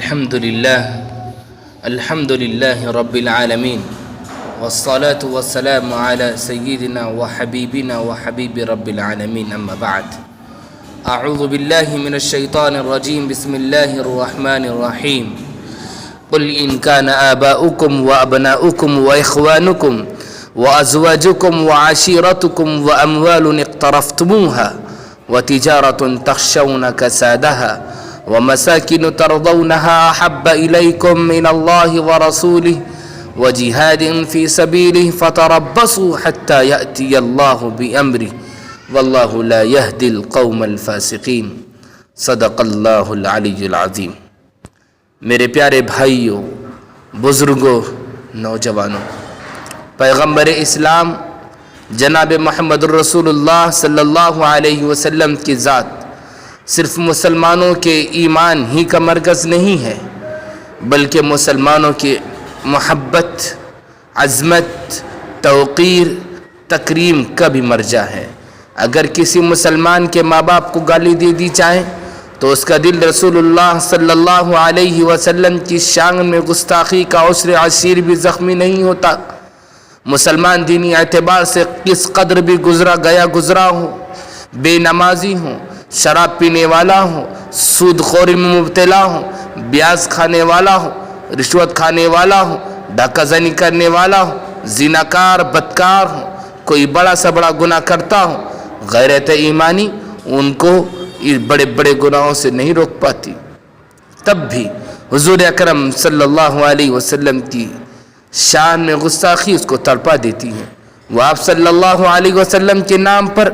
الحمد لله رب العالمين والصلاة والسلام على سيدنا وحبيبنا وحبيب رب العالمين أما بعد أعوذ بالله من الشيطان الرجيم بسم الله الرحمن الرحيم قل إن كان آباؤكم وأبناؤكم وإخوانكم وأزواجكم وعشيرتكم وأموال اقترفتموها وتجارة تخشون كسادها ومساكن ترضونها أحب إليكم من الله ورسوله وجهاد في سبيله فتربصوا حتى يأتي الله بأمره والله لا يهدي القوم الفاسقين صدق اللہ العلی العظیم۔ میرے پیارے بھائیوں، بزرگوں، نوجوانوں، پیغمبر اسلام جناب محمد الرسول اللہ صلی اللہ علیہ وسلم کی ذات صرف مسلمانوں کے ایمان ہی کا مرکز نہیں ہے، بلکہ مسلمانوں کی محبت، عظمت، توقیر، تکریم کا بھی مرجع ہے۔ اگر کسی مسلمان کے ماں باپ کو گالی دے دی جائے تو اس کا دل رسول اللہ صلی اللہ علیہ وسلم کی شان میں گستاخی کا عشر عشیر بھی زخمی نہیں ہوتا۔ مسلمان دینی اعتبار سے کس قدر بھی گزرا ہو، بے نمازی ہوں، شراب پینے والا ہو، سود خوری میں مبتلا ہو، بیاز کھانے والا ہو، رشوت کھانے والا ہو، ڈاکہ زنی کرنے والا ہو، زناکار، بدکار ہو، کوئی بڑا سے بڑا گناہ کرتا ہو، غیرت ایمانی ان کو بڑے بڑے گناہوں سے نہیں روک پاتی، تب بھی حضور اکرم صلی اللہ علیہ وسلم کی شان میں گستاخی اس کو تڑپا دیتی ہے۔ وہ آپ صلی اللہ علیہ وسلم کے نام پر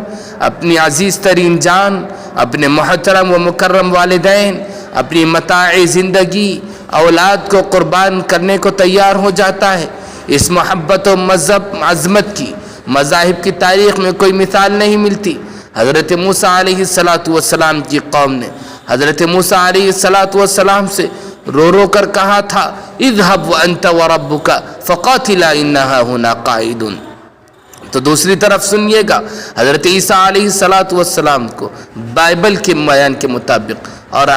اپنی عزیز ترین جان، اپنے محترم و مکرم والدین، اپنی متاع زندگی، اولاد کو قربان کرنے کو تیار ہو جاتا ہے۔ اس محبت و عظمت کی مذاہب کی تاریخ میں کوئی مثال نہیں ملتی۔ حضرت موسیٰ علیہ السلام کی قوم نے حضرت موسیٰ علیہ السلام سے رو رو کر کہا تھا اذهب وانت وربك فقاتلا انها هنا قاعدون۔ تو دوسری طرف سنیے گا حضرت عیسیٰ علیہ السلام کو بائبل کے بیان کے مطابق اور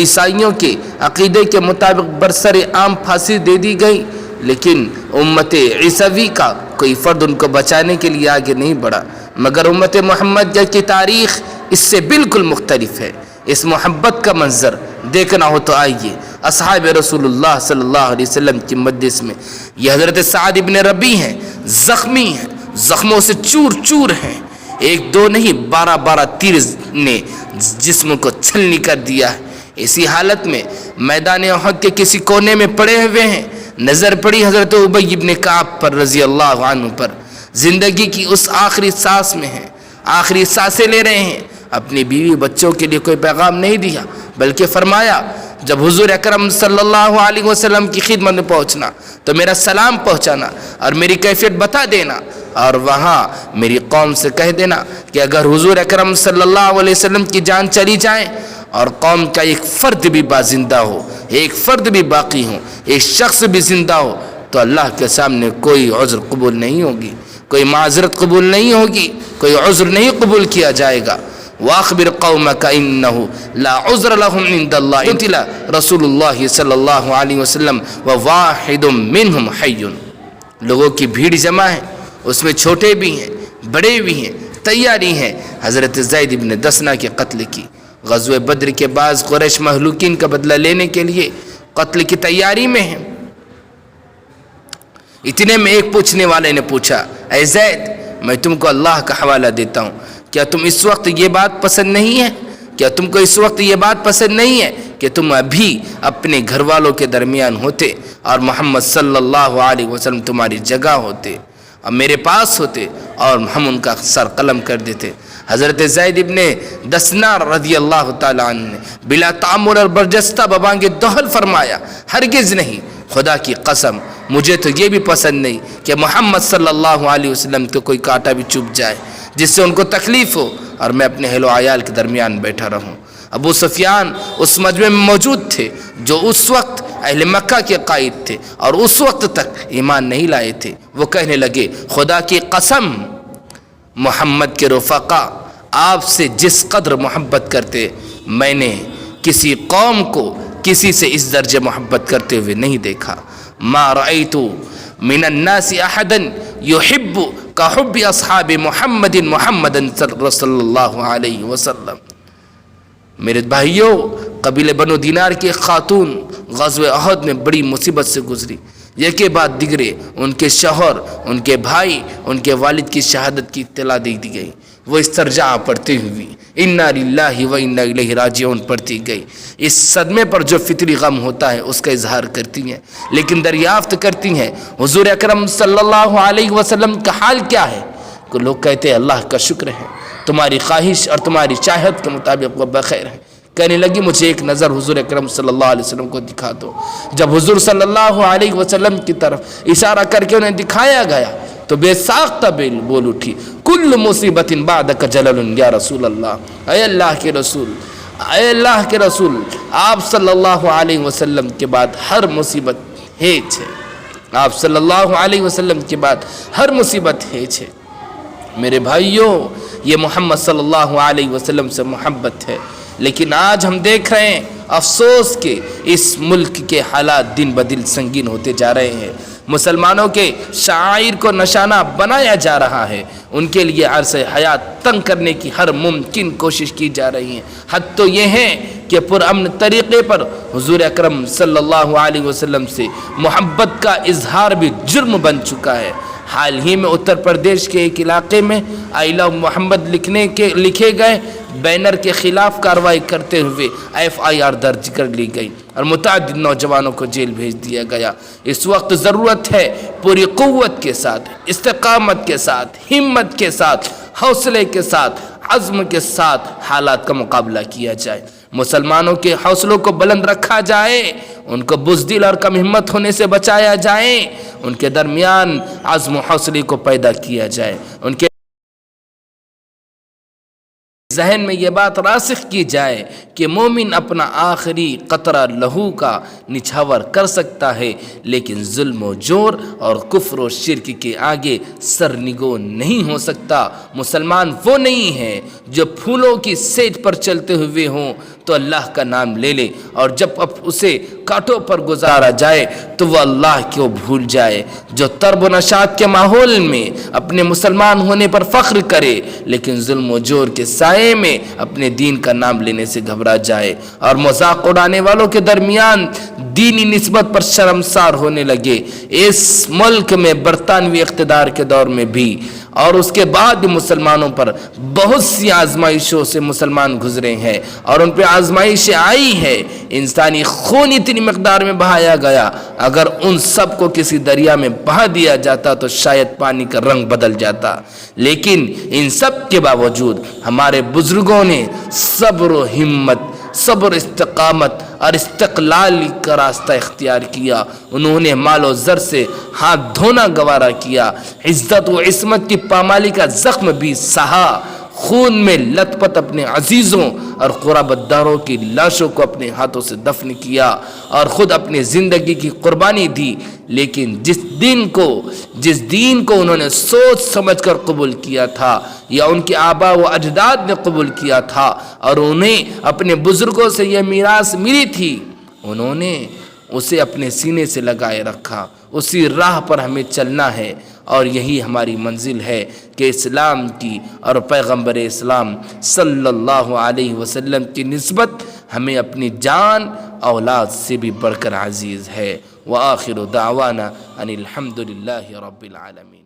عیسائیوں کے عقیدے کے مطابق برسر عام پھانسی دے دی گئی، لیکن امت عیسوی کا کوئی فرد ان کو بچانے کے لیے آگے نہیں بڑھا، مگر امت محمد کی تاریخ اس سے بالکل مختلف ہے۔ اس محبت کا منظر دیکھنا ہو تو آئیے اصحاب رسول اللہ صلی اللہ علیہ وسلم کی مجلس میں۔ یہ حضرت سعد ابن ربیع ہیں، زخمی ہیں، زخموں سے چور چور ہیں، ایک دو نہیں 12 تیر نے جسم کو چھلنی کر دیا ہے۔ اسی حالت میں میدان احد کے کسی کونے میں پڑے ہوئے ہیں، نظر پڑی حضرت ابی ابن کعب پر رضی اللہ عنہ پر، زندگی کی اس آخری سانس میں ہیں، آخری سانسیں لے رہے ہیں، اپنی بیوی بچوں کے لیے کوئی پیغام نہیں دیا، بلکہ فرمایا جب حضور اکرم صلی اللہ علیہ وسلم کی خدمت میں پہنچنا تو میرا سلام پہنچانا اور میری کیفیت بتا دینا، اور وہاں میری قوم سے کہہ دینا کہ اگر حضور اکرم صلی اللہ علیہ وسلم کی جان چلی جائے اور قوم کا ایک فرد بھی بازندہ ہو، ایک فرد بھی باقی ہو، ایک شخص بھی زندہ ہو، تو اللہ کے سامنے کوئی عذر قبول نہیں ہوگی، کوئی معذرت قبول نہیں ہوگی، کوئی عذر نہیں قبول کیا جائے گا۔ وَأَخْبِرْ قَوْمَكَ إِنَّهُ لَا عُذْرَ لَهُمْ عِنْدَ اللَّهِ قُتِلَ رسول اللہ صلی اللہ علیہ وسلم وَوَاحِدٌ مِّنْهُمْ حَيٌّ۔ لوگوں کی بھیڑ جمع ہے، اس میں چھوٹے بھی ہیں، بڑے بھی ہیں، تیاری ہیں حضرت زید ابن دسنہ کے قتل کی۔ غزوہ بدر کے بعض قریش مہلوکین کا بدلہ لینے کے لیے قتل کی تیاری میں ہیں۔ اتنے میں ایک پوچھنے والے نے پوچھا اے زید، میں تم کو اللہ کا حوالہ دیتا ہوں، کیا تم اس وقت یہ بات پسند نہیں ہے؟ کیا تم کو اس وقت یہ بات پسند نہیں ہے کہ تم ابھی اپنے گھر والوں کے درمیان ہوتے اور محمد صلی اللہ علیہ وسلم تمہاری جگہ ہوتے اور میرے پاس ہوتے اور ہم ان کا سر قلم کر دیتے؟ حضرت زید ابن دسنہ رضی اللہ تعالیٰ عنہ نے بلا تعمل اور برجستہ ببانگ دہل فرمایا ہرگز نہیں، خدا کی قسم مجھے تو یہ بھی پسند نہیں کہ محمد صلی اللہ علیہ وسلم کو کوئی کانٹا بھی چبھ جائے جس سے ان کو تکلیف ہو اور میں اپنے اہل و عیال کے درمیان بیٹھا رہوں۔ ابو سفیان اس مجمع میں موجود تھے جو اس وقت اہل مکہ کے قائد تھے اور اس وقت تک ایمان نہیں لائے تھے۔ وہ کہنے لگے خدا کی قسم محمد کے رفقا آپ سے جس قدر محبت کرتے، میں نے کسی قوم کو کسی سے اس درجے محبت کرتے ہوئے نہیں دیکھا۔ ما رأیت من الناس احدا يحب كحب اصحاب محمد صلی اللہ علیہ وسلم۔ میرے بھائیوں، قبیلہ بنو دینار کی ایک خاتون غزوہ احد میں بڑی مصیبت سے گزری، یکے بعد دیگرے ان کے شوہر، ان کے بھائی، ان کے والد کی شہادت کی اطلاع دے دی گئی۔ وہ استرجاع پڑھتے ہوئی انا للہ و انا الیہ راجعون پڑھتی گئی۔ اس صدمے پر جو فطری غم ہوتا ہے اس کا اظہار کرتی ہیں، لیکن دریافت کرتی ہیں حضور اکرم صلی اللہ علیہ وسلم کا حال کیا ہے؟ کہ لوگ کہتے ہیں اللہ کا شکر ہے، تمہاری خواہش اور تمہاری چاہت کے مطابق وہ بخیر ہے۔ کہنے لگی مجھے ایک نظر حضور اکرم صلی اللہ علیہ وسلم کو دکھا دو۔ جب حضور صلی اللہ علیہ وسلم کی طرف اشارہ کر کے انہیں دکھایا گیا تو بے ساختہ بول اٹھی، کل مصیبت بعدک جلل یا رسول اللہ۔ اے اللہ کے رسول، اے اللہ کے رسول، آپ صلی اللہ علیہ وسلم کے بعد ہر مصیبت ہے چھے، آپ صلی اللہ علیہ وسلم کے بعد ہر مصیبت ہے چھے۔ میرے بھائیوں، یہ محمد صلی اللہ علیہ وسلم سے محبت ہے، لیکن آج ہم دیکھ رہے ہیں افسوس کہ اس ملک کے حالات دن بدن سنگین ہوتے جا رہے ہیں۔ مسلمانوں کے شعائر کو نشانہ بنایا جا رہا ہے، ان کے لیے عرص حیات تنگ کرنے کی ہر ممکن کوشش کی جا رہی ہے۔ حد تو یہ ہے کہ پرامن طریقے پر حضور اکرم صلی اللہ علیہ وسلم سے محبت کا اظہار بھی جرم بن چکا ہے۔ حال ہی میں اتر پردیش کے ایک علاقے میں آئی لو محمد لکھے گئے بینر کے خلاف کارروائی کرتے ہوئے FIR درج کر لی گئی اور متعدد نوجوانوں کو جیل بھیج دیا گیا۔ اس وقت ضرورت ہے پوری قوت کے ساتھ، استقامت کے ساتھ، ہمت کے ساتھ، حوصلے کے ساتھ، عزم کے ساتھ حالات کا مقابلہ کیا جائے۔ مسلمانوں کے حوصلوں کو بلند رکھا جائے، ان کو بزدل اور کم ہمت ہونے سے بچایا جائے، ان کے درمیان عزم و حوصلے کو پیدا کیا جائے، ان کے ذہن میں یہ بات راسخ کی جائے کہ مومن اپنا آخری قطرہ لہو کا نچھاور کر سکتا ہے، لیکن ظلم و جور اور کفر و شرک کے آگے سرنگو نہیں ہو سکتا۔ مسلمان وہ نہیں ہے جو پھولوں کی سیج پر چلتے ہوئے ہوں تو اللہ کا نام لے لے، اور جب اسے کانٹوں پر گزارا جائے تو وہ اللہ کو بھول جائے۔ جو طرب و نشاط کے ماحول میں اپنے مسلمان ہونے پر فخر کرے، لیکن ظلم و جور کے سائے میں اپنے دین کا نام لینے سے گھبرا جائے اور مذاق اڑانے والوں کے درمیان دینی نسبت پر شرمسار ہونے لگے۔ اس ملک میں برطانوی اقتدار کے دور میں بھی اور اس کے بعد بھی مسلمانوں پر بہت سی آزمائشوں سے مسلمان گزرے ہیں، اور ان پہ آزمائشیں آئی ہے، انسانی خون اتنی مقدار میں بہایا گیا، اگر ان سب کو کسی دریا میں بہا دیا جاتا تو شاید پانی کا رنگ بدل جاتا۔ لیکن ان سب کے باوجود ہمارے بزرگوں نے صبر و ہمت، صبر، استقامت اور استقلال کا راستہ اختیار کیا۔ انہوں نے مال و زر سے ہاتھ دھونا گوارا کیا، عزت و عصمت کی پامالی کا زخم بھی سہا، خون میں لت پت اپنے عزیزوں اور قرابت داروں کی لاشوں کو اپنے ہاتھوں سے دفن کیا اور خود اپنی زندگی کی قربانی دی۔ لیکن جس دین کو انہوں نے سوچ سمجھ کر قبول کیا تھا، یا ان کے آباء و اجداد نے قبول کیا تھا، اور انہیں اپنے بزرگوں سے یہ میراث ملی تھی، انہوں نے اسے اپنے سینے سے لگائے رکھا۔ اسی راہ پر ہمیں چلنا ہے، اور یہی ہماری منزل ہے کہ اسلام کی اور پیغمبر اسلام صلی اللہ علیہ وسلم کی نسبت ہمیں اپنی جان اولاد سے بھی بڑھ کر عزیز ہے۔ وآخر دعوانا ان الحمد للہ رب العالمین۔